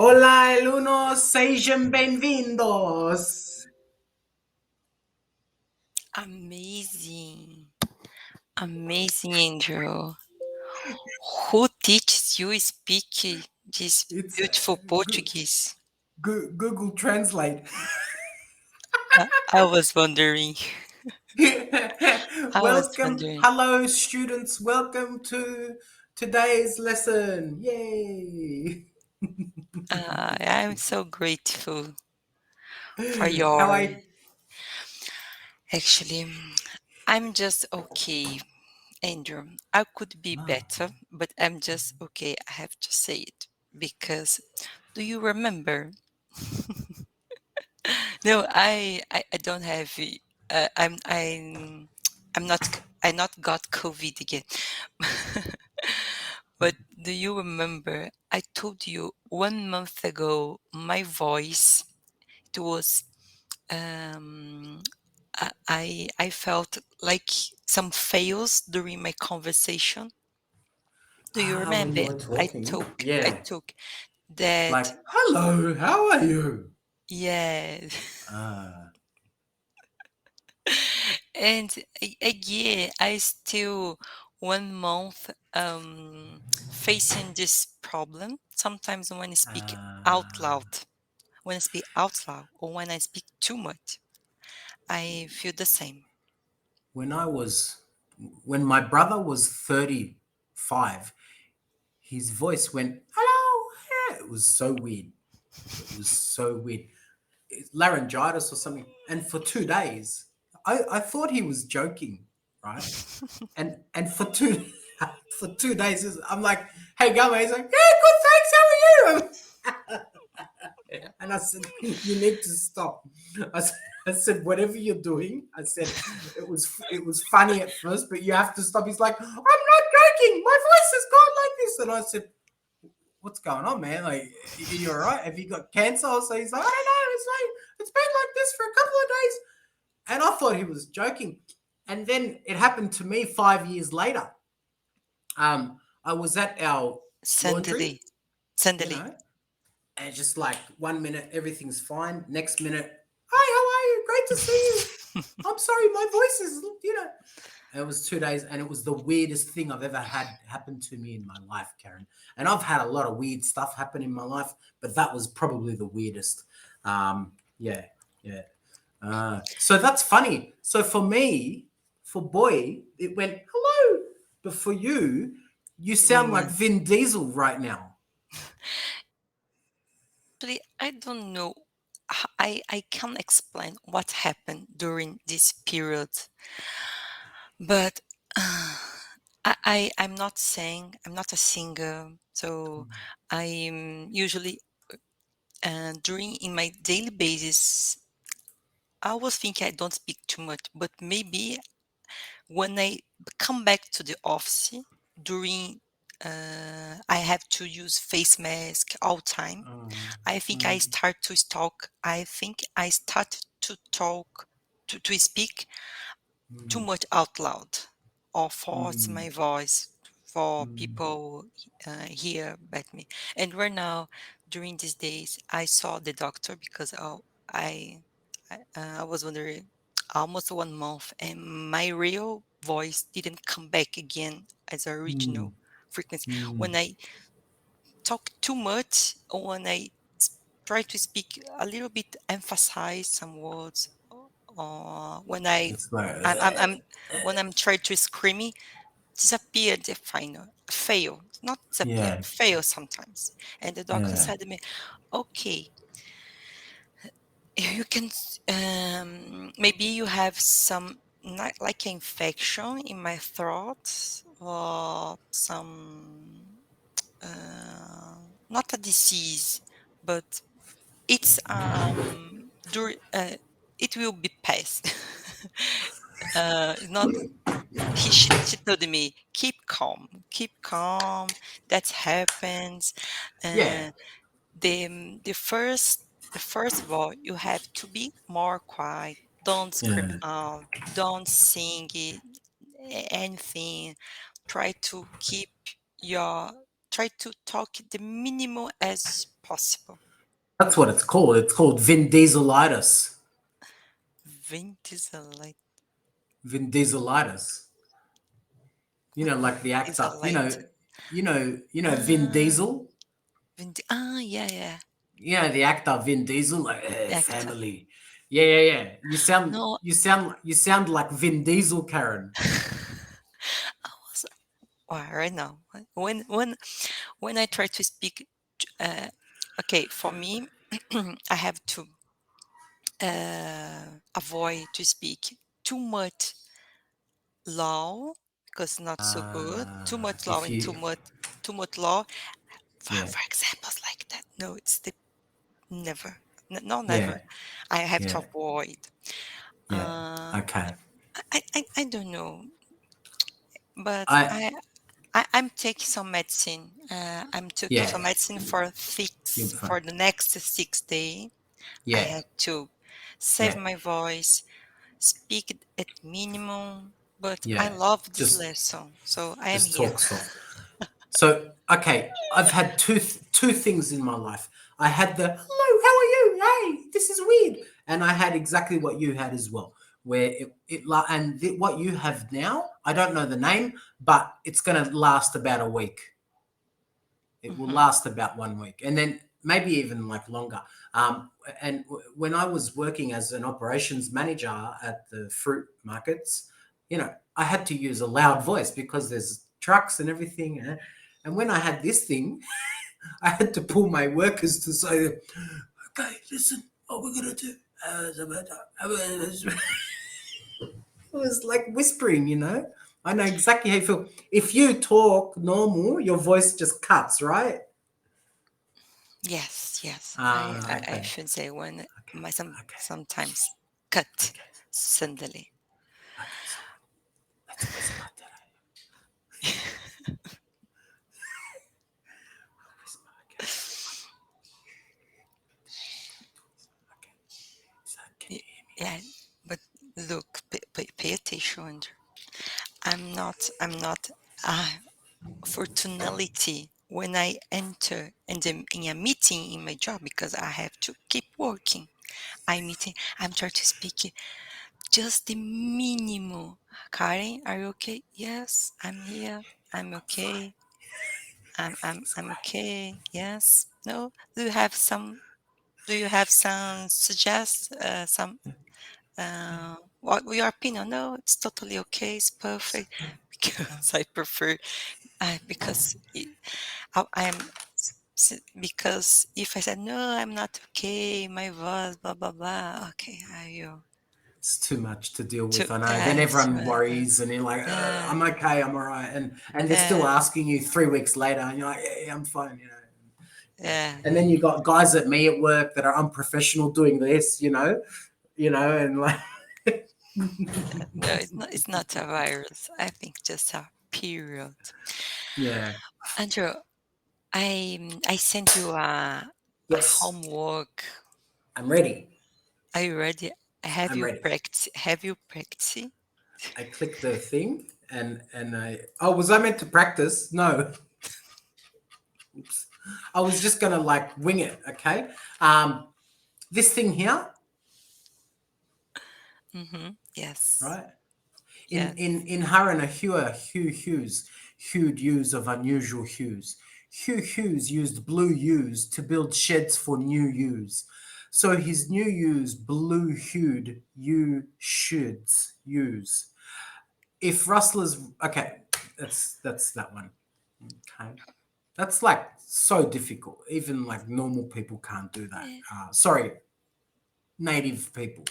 Olá, alunos, sejam bem-vindos. Amazing. Amazing, Andrew. Who teaches you speak this It's beautiful Portuguese? Google Translate. I was wondering. I was Welcome, wondering. hello, students. Welcome to today's lesson. Yay! I'm so grateful for How your. are you? Actually, I'm just okay, Andrew. I could be Ah, better, but I'm just okay. I have to say it because do you remember? No, I don't have. I'm not. I not got COVID again. But do you remember? I told you 1 month ago. My voice. It was. Um, I felt like some fails during my conversation. Do you when you remember? were I talking, took. I yeah, took that. like, hello, how are you? Yeah. Ah, And again, I still 1 month facing this problem. Sometimes when I speak out ah. loud, when I speak out loud, or when I speak too much, I feel the same. When I was, when my brother was 35, his voice went, hello. Yeah. It was so weird. It was so weird. Laryngitis or something. And for 2 days, I thought he was joking, right? And for two for 2 days, I'm like, hey, Gummy. He's like, yeah, good, thanks. How are you? And I said, you need to stop. I said, whatever you're doing, I said, it was funny at first, but you have to stop. He's like, I'm not joking. My voice has gone like this. And I said, what's going on, man? Like, you all right? Have you got cancer? So he's like, I don't know. It's been like this for a couple of days. And I thought he was joking. And then it happened to me 5 years later. I was at our laundry, Suddenly, you suddenly. know, and just like 1 minute everything's fine, next minute, hi, how are you? Great to see you. I'm sorry, my voice is. And it was 2 days, and it was the weirdest thing I've ever had happen to me in my life, Karen. And I've had a lot of weird stuff happen in my life, but that was probably the weirdest. Yeah, yeah. So that's funny. So for me, for boy, it went hello, but for you, you sound like Mm. Vin Diesel right now. Actually, I don't know. I can't explain what happened during this period, but I'm not saying I'm not a singer, so I'm usually during in my daily basis. I was thinking I don't speak too much, but maybe when I come back to the office during I have to use face mask all time. Mm, I think I mm, start to talk. I think I start to talk to speak too mm, much out loud or force mm, my voice for mm, people hear about me. And right now, during these days, I saw the doctor because I was wondering almost 1 month, and my real voice didn't come back again as mm, original frequency. mm. When I talk too much, or when I try to speak a little bit, emphasize some words, or when It's like, I'm when I'm trying to screaming, disappear the final fail, not disappear, yeah, fail sometimes. And the doctor yeah, said to me, okay, you can maybe you have some not like infection in my throat or some not a disease, but it's during it will be passed. Not she told me keep calm, that happens. yeah, uh, the first of all, you have to be more quiet, don't scream yeah. out, don't sing it, anything. Try to keep your try to talk the minimum as possible. That's what it's called. It's called Vin Dieselitis. Vin Diesel light. Vin Dieselitis. You know, like the Is a actor. light. Vin Ah, Diesel. yeah, yeah. The actor Vin Diesel. Like, Actor. family. Yeah, yeah, yeah. No, You sound like Vin Diesel, Karen. I was right now. When I try to speak, uh, okay, for me, I have to avoid to speak too much law because not so good. Too much law If and you, too much law. yeah, For examples like that. No, it's the never. No, yeah, never. I have to yeah, avoid. yeah. Uh, Okay. I don't know, but I, I'm taking some medicine. I'm took yeah, some medicine for you'll fix be fine. for the next 6 days. I Yeah, have to save yeah, my voice, speak at minimum. But I yeah. love this Just, lesson, so I am just here. talk soft. So, okay, I've had two things in my life. I had the hello, how are you? Hey, this is weird, and I had exactly what you had as well, where what you have now. I don't know the name, but it's going to last about a week. It will Mhm. last about 1 week, and then maybe even like longer. And when I was working as an operations manager at the fruit markets, I had to use a loud voice because there's trucks and everything. And when I had this thing, I had to pull my workers to say, "Okay, listen, what we're gonna do." It was like whispering. I know exactly how you feel. If you talk normal, your voice just cuts, right? Yes, yes. I Okay. should say when Okay. my Okay. sometimes cut Okay. suddenly. Okay. So let's whisper today. Whisper. Okay. Okay. So can Y- you hear me now? Yeah, but look, pay attention, Andrew. I'm not fortunately when I enter in a meeting in my job because I have to keep working. I'm trying to speak just the minimum. Karen, are you okay? Yes, I'm here. I'm I'm fine. okay. Everything's I'm great. okay. Yes. No. Do you have some suggest some what your opinion? No, it's totally okay. It's perfect because I prefer because I'm because if I said no, I'm not okay. My voice, blah blah blah. Okay, are you It's too much to deal to with. I know. Then it's everyone worries, and you're like, uh, "I'm okay. I'm all right," and they're still uh, asking you 3 weeks later, and you're like, "Yeah, yeah, I'm fine." Yeah. yeah. And then you got guys at me at work that are unprofessional doing this, and like, No, it's not. It's not a virus. I think just a period. yeah. Andrew, I sent you a Yes, homework. I'm ready. Are you ready? Have I'm you ready. practiced? Have you practiced? I click the thing, and I. Oh, was I meant to practice? No. Oops. I was just gonna like wing it. Okay. This thing here, Mm-hmm. Yes. right? In Yes. in in Huron, a hewer, Hugh Hughes, hewed yews of unusual hues. Hugh Hughes used blue yews to build sheds for new yews. So his new yews blue-hued ewe-sheds ewes. If rustlers, okay, that's that one. Okay, that's like so difficult. Even like normal people can't do that. Eh, Sorry, native people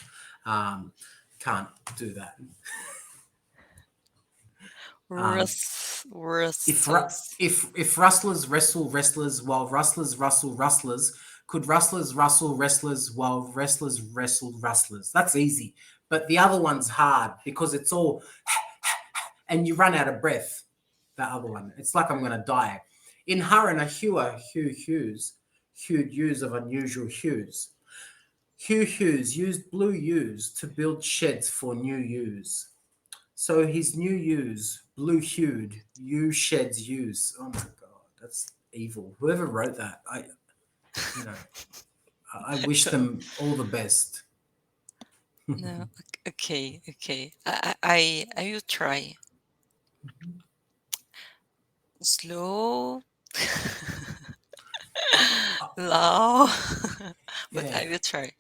um, can't do that. Um, Rustles. if rustlers wrestle wrestlers while rustlers rustle rustlers, could rustlers rustle wrestlers while wrestlers wrestle rustlers? That's easy, but the other one's hard because it's all and you run out of breath. That other one, it's like I'm gonna die. In Huron, a hewer, Hugh Hughes, hewed yews of unusual hues. Hugh Hughes used blue yews to build sheds for new yews. So his new ewes, blue-hued, ewe-sheds ewes. Oh my god. That's evil. Whoever wrote that, you know, I wish them all the best. No, okay, okay. I will try. Slow, low, but Yeah, I will try.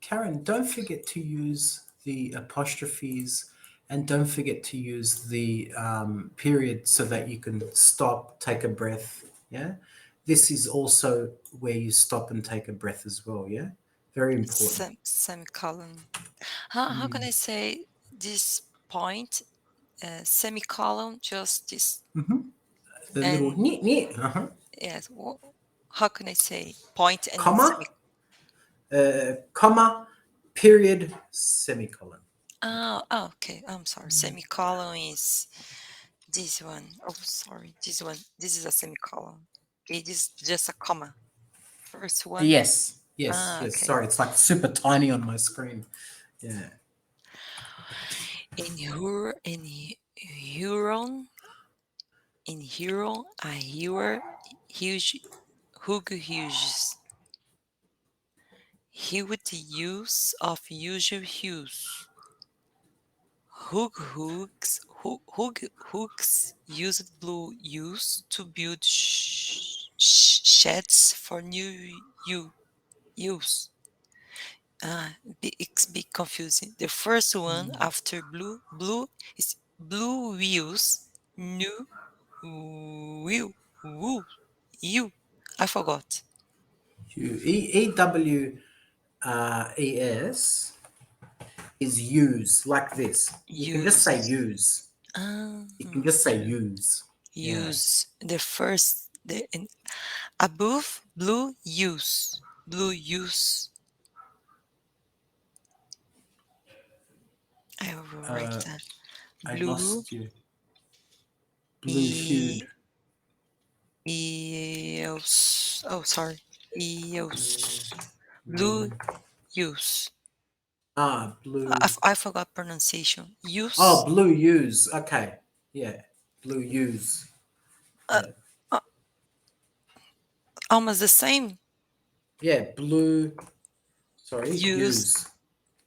Karen, don't forget to use the apostrophes and don't forget to use the period so that you can stop, take a breath. Yeah. This is also where you stop and take a breath as well. Yeah. Very important. Semicolon. How can I say this point? Semicolon, just this, Hmm. The little and neat, neat. Uh-huh. yes. How can I say point and Comma, comma, period, semicolon. Oh, okay. I'm sorry. Semicolon is this one. Oh, sorry. This one. This is a semicolon. Okay, this is just a comma. First one. Yes, yes, yes. Okay. Sorry, it's like super tiny on my screen. Yeah. Huron, in Huron, a hewer, huge, Hughes. He with the use of usual hues. Hooks used blue yews to build sheds for new ewes. It's bit confusing. The first one after blue is blue wheels, new wheel, woo, you. I forgot. EWES is use like this. You can just say Use. use. You can just say Okay. use. Yeah. Use the first above blue use. Blue use. I will write Uh, that. I Blue lost you. Blue e hued. eos. Oh, sorry. Eos. Blue Blue. use. Blue. I forgot pronunciation. Oh, Use. blue use. Okay. Yeah. Blue use. Uh, Yeah. uh, Almost the same. Yeah. Blue. Sorry. Use.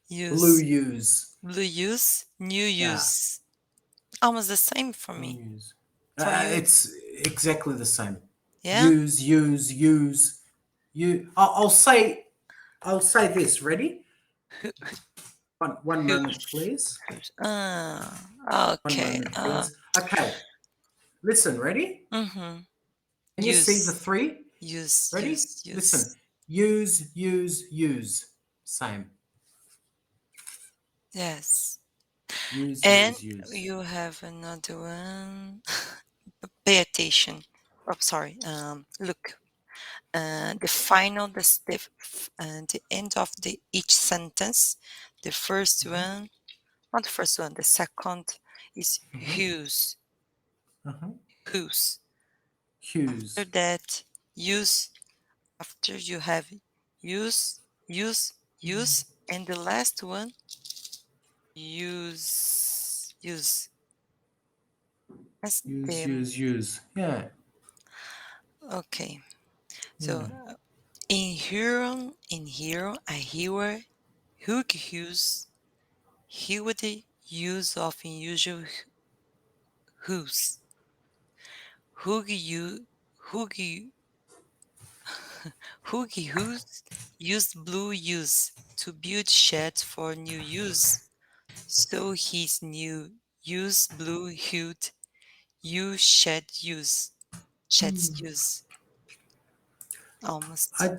Use. Blue Use. use. Blue use. New Yeah. use. Almost the same for Blue me. use. For you. It's exactly the same. Yeah. Use. You. I'll say this. Ready? Who, One who, moment, please. One okay. moment, please. Okay. Listen. Ready? Mm-hmm. Can you see the Use. three? Use. Ready? Use. Listen. Use. Use. Same. Yes. And Use. you have another one. Pay attention. Oh, sorry. Look. The final, the end of the each sentence. The first Mm-hmm. one, not the first one. The second is Mm-hmm. hues. Uh-huh. Hues. After Hues. that, use. After you have use, use, and the last one, use. That's the Use. Yeah. okay. So Yeah. in Huron, a hewer, Hugh Hughes, he would use of unusual hues. Hugh Hugh Hugh Hughes used blue yews to build sheds for new ewes. So his new use blue-hued sheds use almost. I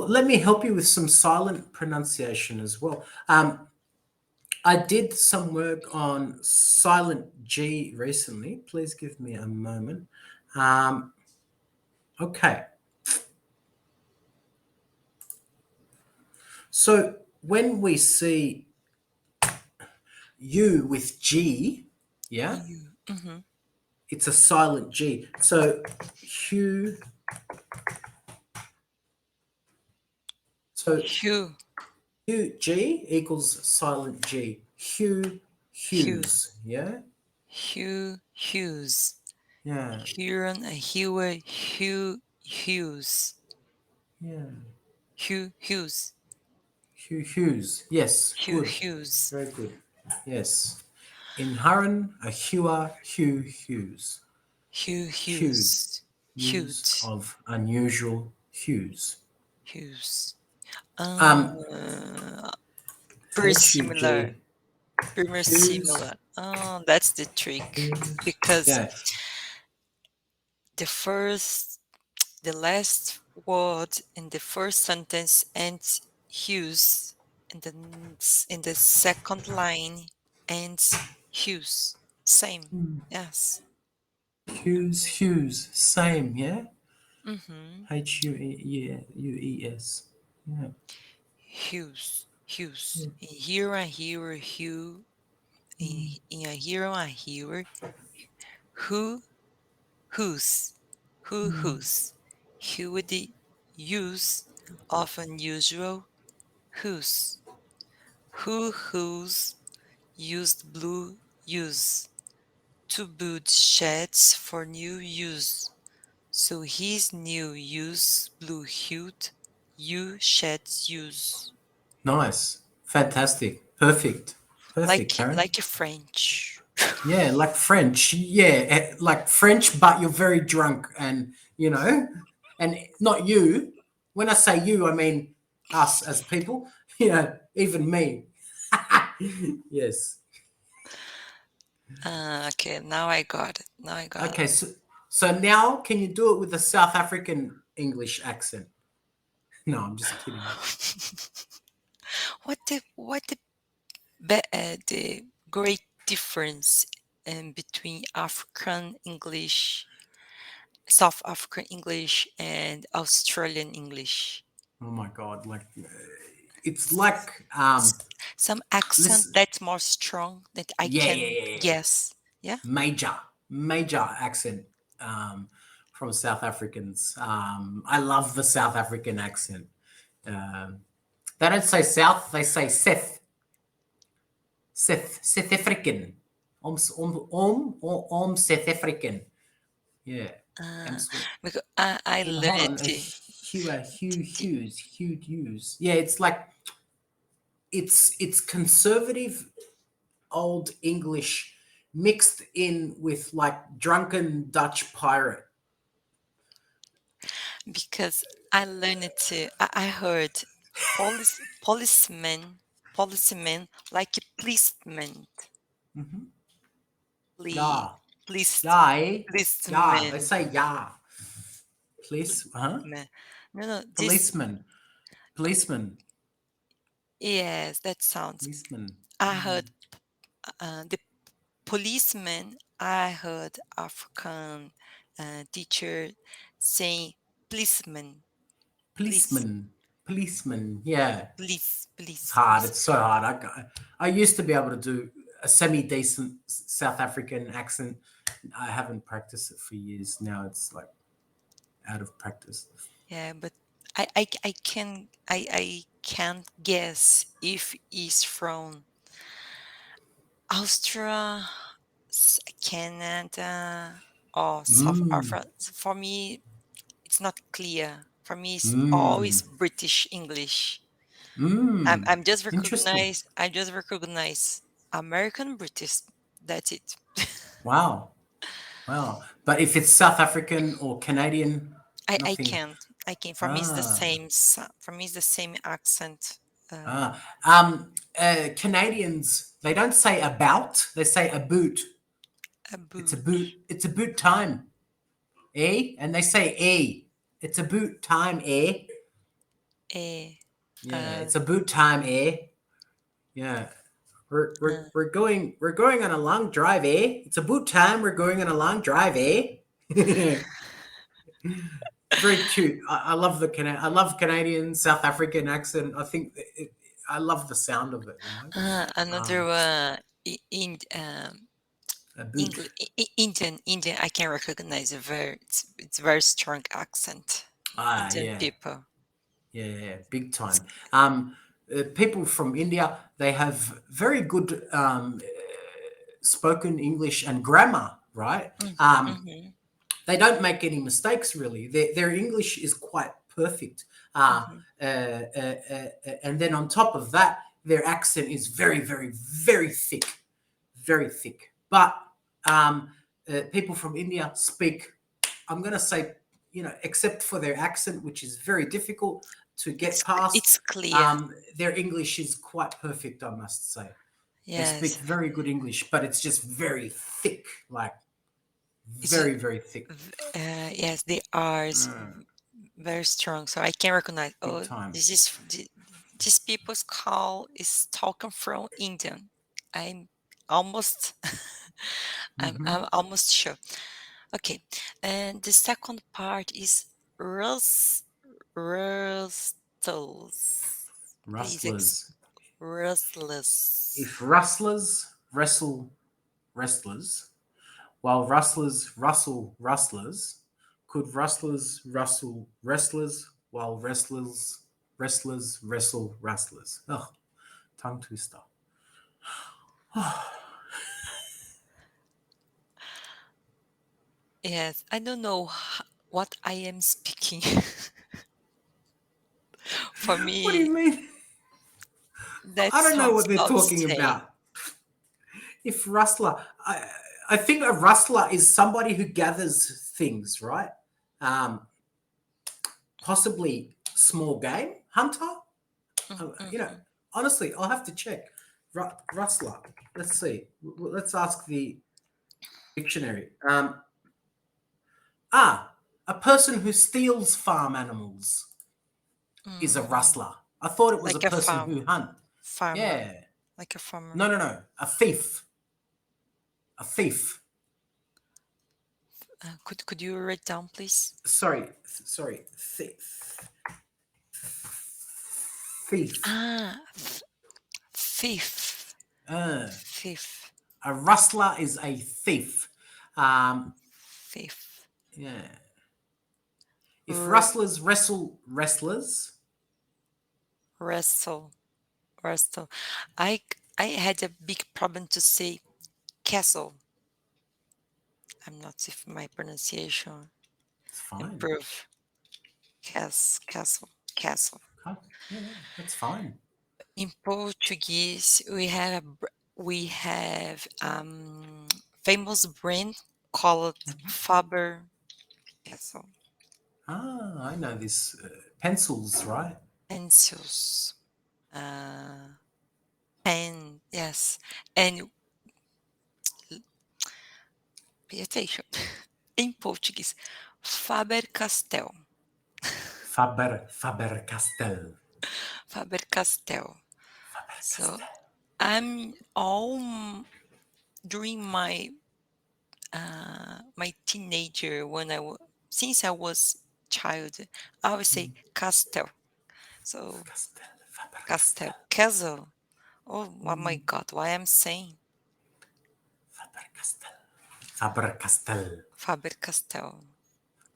let me help you with some silent pronunciation as well. I did some work on silent G recently. Please give me a moment. Um, okay. So when we see U with G, yeah, You. Mm-hmm. it's a silent G. So Hugh, so Hugh Hugh G equals silent G. Hugh Hugh Hughes, yeah? Hugh Hughes. Yeah. Huron, a hewer, Hughes, Yeah. Hughes, Hugh Hughes. Yes. Good. Hughes, Very good. Yes. In Huron, a hewer, Hugh Hughes. Hewed. Hughes, Use hewed, of unusual hues. Hughes. Um, Very H-U-G. similar, very Hues. similar. Oh, that's the trick Hues. because Yeah. the first, the last word in the first sentence ends Hughes, and then in the second line ends Hughes. Same. Yes. Hues. Hues. Same. Yeah. Mm-hmm. H-U-E-S. Yeah. Hughes. Hughes. In here I hear Hugh. In a hero I hear who whose whose who would use of unusual whose whose used blue use to build sheds for new use. So his new use blue-hued ewe-sheds use. Nice. Fantastic. Perfect. Perfect, Karen. Like a French. Yeah, like French. Yeah, like French, but you're very drunk and, and not you. When I say you, I mean us as people, even me. Yes. Okay, now I got it. Now I got it. Okay, so now can you do it with a South African English accent? No, I'm just kidding. The great difference between African English, South African English, and Australian English? Oh my God, like it's S- like some accent listen, that's more strong that I yeah, yeah, can yeah, yeah. guess. Yeah. Major accent from South Africans. I love the South African accent. Um, they don't say South, they say South African. South African. Yeah. And Uh, so, because I hold learned on, the, Hugh the Hughes, Hugh Hughes. Yeah, it's like it's conservative old English mixed in with like drunken Dutch pirate. because I learned to I heard policeman like a policeman Lee, Yeah. police, Yeah, eh? Yeah, they policeman, say yeah. Police, huh? man. No, no, this, Policeman. Policeman. yes, that sounds. Policeman. I heard the policeman. I heard African teacher saying policeman, police, Policeman. Policeman. Yeah. It's hard. police. It's so hard. I used to be able to do a semi decent South African accent. I haven't practiced it for years now. It's like out of practice. Yeah, but I can't guess if he's from Austria, Canada, or South Mm. Africa. For me, it's not clear. For me, it's Mm. always British English. Mm. Interesting. I just recognize American British. That's it. Wow. Wow. But if it's South African or Canadian, I nothing. can't. I can. For me, it's the Ah. same. For me, it's the same accent. Ah. Canadians, they don't say about, they say a boot. A It's a boot. boot. It's a boot time. Eh? And they say eh. It's a boot time, eh? A. Yeah, Uh, it's a boot time, eh? Yeah. uh, We're going on a long drive, eh? It's a boot time, we're going on a long drive, eh? Very cute. I love I love Canadian South African accent. I think I love the sound of it. Another Um, in a boot. Indian. I can recognize it's very strong accent. Ah, Indian yeah, people. yeah, yeah, big time. People from India, they have very good spoken English and grammar, right? Mm-hmm. they don't make any mistakes really. Their English is quite perfect. Uh, Mhm. and then on top of that, their accent is very, very, very thick, very thick. But people from India speak, I'm going to say, except for their accent, which is very difficult to get past, It's clear. their English is quite perfect, I must say. They speak Yes. very good English, but it's just very thick, like It's very, very thick. yes, they are Mm, very strong. So I can recognize. big Oh, time. this is this people's call is talking from Indian. I'm almost Hmm. I'm almost sure. Okay, and the second part is rustles. Please Rustlers. rustlers. If rustlers wrestle wrestlers, while rustlers rustle rustlers, could rustlers rustle wrestlers, while wrestlers wrestle rustlers? Oh, tongue twister. Yes, I don't know what I am speaking. For What do you me, mean? that I don't know sounds what they're about the talking same. about. If rustler, I think a rustler is somebody who gathers things, right? Um, Possibly small game hunter. You know, Mhm. honestly, I'll have to check. Rustler. Let's see. Let's ask the dictionary. A person who steals farm animals is a Mm, rustler. I thought it was a like a person who hunt. farmer, Yeah. like a farmer. No, no, no. A thief. A thief. Could you write down, please? Sorry. Thief. Ah, thief, Uh, thief, a rustler is a thief. Um, thief. yeah. If R rustlers wrestle wrestlers, wrestle, wrestle. I had a big problem to say castle. I'm not if my pronunciation it's fine. improve. Castle, castle. Okay. Yeah, that's fine. In Portuguese, we have famous brand called Faber Castle I know this. Pencils, right? pencils. Uh, pen, yes, and pay attention. In Portuguese, Faber Castell, Faber-Castell. Faber-Castell. So Faber-Castell. I'm all during my teenager when since I was child, I would say Castell. So Castell. Castell, Faber-Castell. Castle. Oh my God, why I'm saying Faber-Castell. Faber-Castell. Faber-Castell?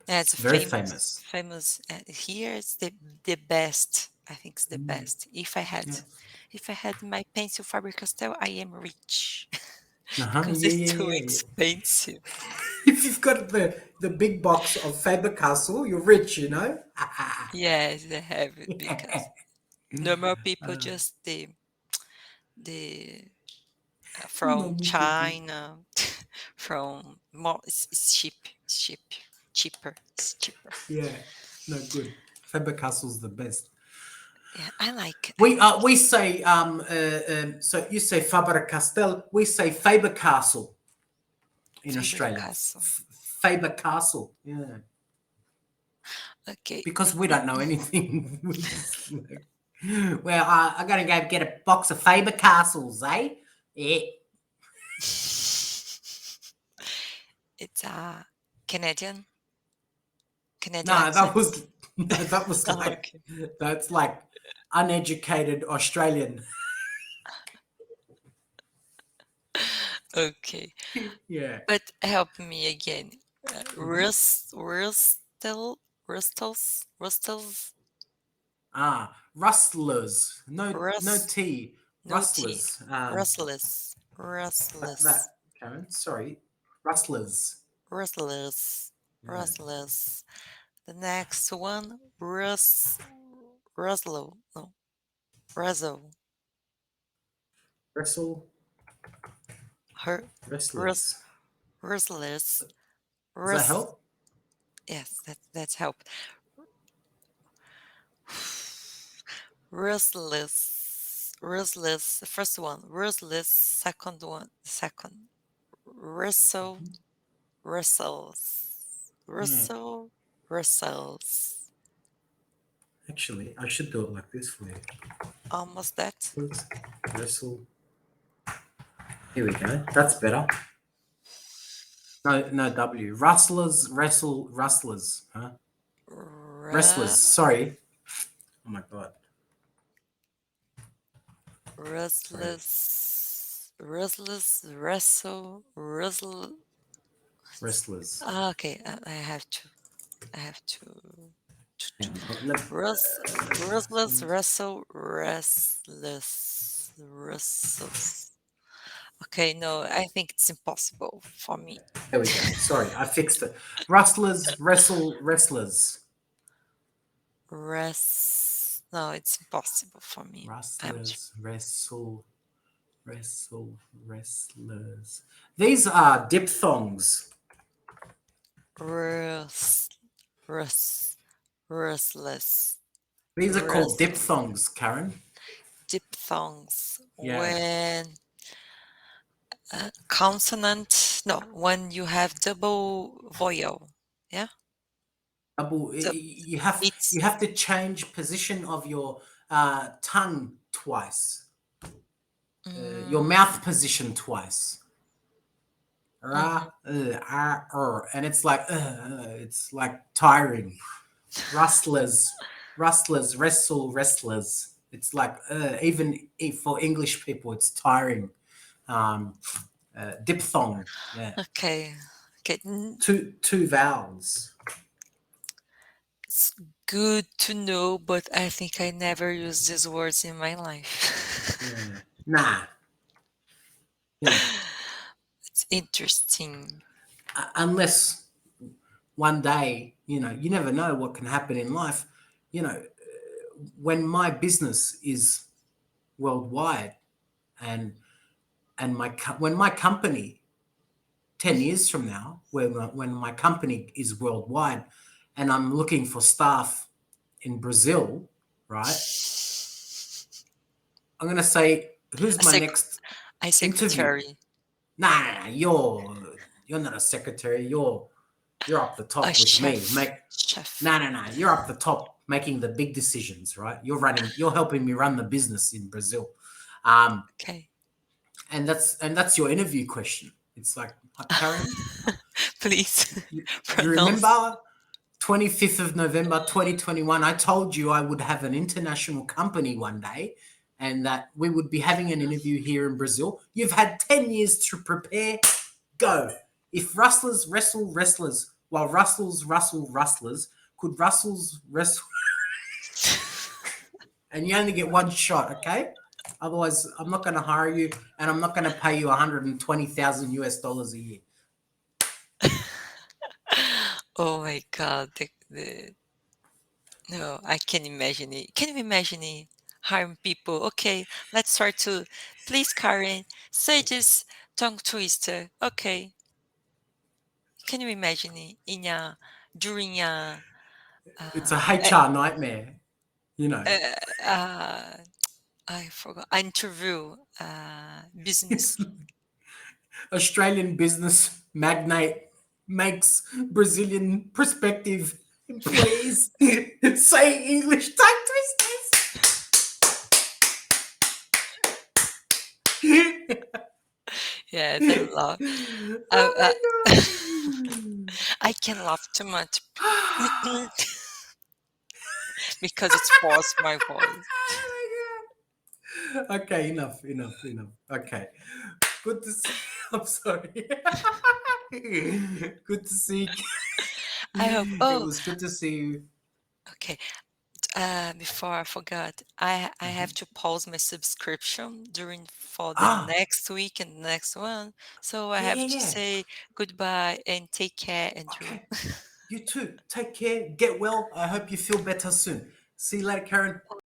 Yeah, it's It's very famous, famous. famous. Here it's the best. I think it's the best. Yeah. If I had my pencil Faber-Castell, I am rich Uh-huh. because Yeah, it's yeah, too yeah, yeah. expensive. If you've got the big box of Faber-Castell, you're rich, you know? Yes, I have it because normal people just the from Normal people. China, from more it's cheaper. It's cheaper. Yeah. No good. Faber-Castell's the best. Yeah, I We like we say so you say Faber-Castell, we say Faber-Castle in Faber Australia. Castle. Faber-Castle. Yeah. Okay. Because we don't know anything. We just like, well, I'm gonna go get a box of Faber Castles, eh? Yeah. It's a Canadian Canadian No, that accent. was no, that was like Okay. that's like uneducated Australian. Okay. Yeah. But help me again. Mhm. Rustles, Rustlers. No rust, T. no T. Rustlers. Rustlers, That Karen. Sorry, rustlers. rustlers. Yeah. rustlers. The next one, rustle. No, rustle. Wrestle, Her, rus, wrestlers. rustlers. Does that Rus. help? Yes, that's help. Rustlers. The first one, rustlers. Second one, second. Rustle, rustles. Yeah. Rustle, rustles. Actually, I should do it like this for you. Almost that. Let's wrestle. Here we go. That's better. No, no W. Rustlers, wrestle, rustlers. Huh? Ru- Wrestlers. Sorry. Oh my god. Sorry. Rustlers, wrestle, rustle. Wrestlers. Okay, I have Yeah. to Let- rustlers, wrestle, restless, rustles. Okay, no, I think it's impossible for me. There we go. Sorry, I fixed it. Rustlers, wrestle, wrestlers. No, it's impossible for me. Rustlers, wrestle, wrestle, wrestlers. These are diphthongs. Rus, rus, rustless, These are called rustle, diphthongs, Karen. diphthongs. Yeah. When consonant, no, when you have double vowel, yeah, Double. so You it's have to change position of your tongue twice. Your mm, mouth position twice. mhm. And it's like tiring. Rustlers, rustlers, wrestle, wrestlers. It's like even if for English people, it's tiring. Um, Diphthong, yeah, Okay, okay. two vowels. It's good to know, but I think I never used these words in my life. Yeah. Nah, you know, It's interesting. unless one day, you never know what can happen in life. You know, when my business is worldwide, and when my company 10 years from now, when my company is worldwide and I'm looking for staff in Brazil, right? I'm going to say, who's A my sec next I interview? secretary, Nah, you're not a secretary. You're up the a top with me, chef, mate. chef. Nah. You're up the top making the big decisions, right? You're helping me run the business in Brazil. Um, Okay, and that's your interview question. It's like, Karen, please you pronounce. remember 25th of November 2021, I told you I would have an international company one day and that we would be having an interview here in Brazil. You've had 10 years to prepare. Go. If rustlers wrestle wrestlers while rustlers rustle rustlers, could rustlers wrestle? And you only get one shot, okay? Otherwise, I'm not going to hire you and I'm not going to pay you 120,000 US dollars a year. Oh my God, no, I can imagine it. Can you imagine it? Hiring people. Okay, let's try to. Please, Karen, say this tongue twister. Okay, can you imagine it during It's a uh, HR nightmare, you know. uh, uh, I forgot interview business. Australian business magnate makes Brazilian prospective employees say English tongue twisters. Yeah, they laugh. Oh Uh, my I can laugh too much god. because it forced my voice. Oh my god. Okay, enough. Okay. Good to see. I'm sorry. Good to see. I hope. It Oh, was good to see you. okay. Before I forgot, I have to pause my subscription during for the Ah, next week and the next one. So I yeah, have yeah, to yeah. say goodbye and take care, Andrew. Okay. You too. Take care. Get well. I hope you feel better soon. See you later, Karen.